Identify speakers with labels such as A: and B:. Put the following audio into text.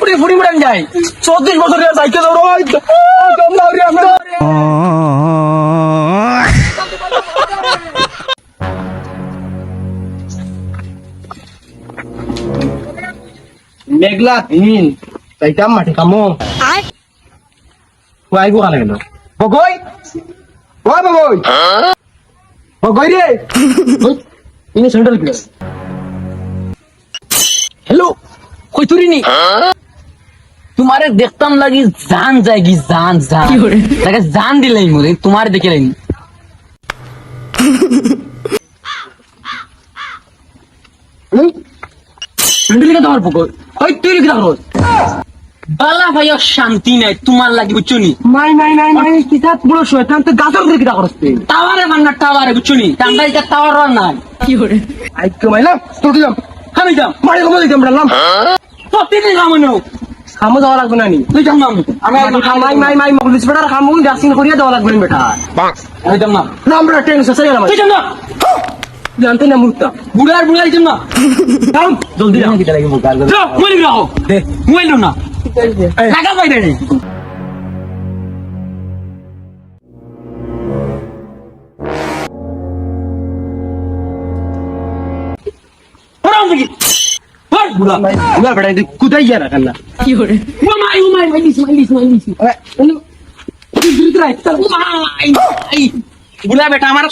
A: ফুটি ফুটি ফুটান যায় 34 বছর যাইতে দাও মেঘলা দিন যাইতাম মাঠে কামো আইব কালে গেল বগই ও বগই বগই রে ইনি সেন্টার প্লেস हेलो कोई तुरी नहीं तुम्हारे देखता हूँ लगी जान जाएगी जान जान लगे जान दिलाई मुझे तुम्हारे देखे नहीं तुम्हारे पको कोई तुरी किधर हो बाला भाई शांति नहीं तुम्हारे लगी बुच्चू नहीं माई किसा बड़ो शैतान तो गाजर देख किधर करते टावारे बनना टावारे बुच्चू नहीं टांगाई का टावर ना आई क्यों भाई ना तो दिया আমি যাম মারে কমে দিতাম বললাম প্রতিদিন খামনো খামো যাওয়া লাগবে না নি তুই যাম না আমি মাই মগলিস বেটার খামো ডাসিং করিয়া দেওয়া লাগবে না বেটা আমি যাম না আমরা টেনশন সাই গেলাম তুই যাম না জানতে না মুক্তা বুড়ার যাম না কাম জলদি যাও কিটা লাগে বুকার যাও মোবাইল রাখো দে মোবাইল না লাগা পাই রে बुला बेटा कुदाई जा रहा करना वो माई लिस बुला बेटा हमारा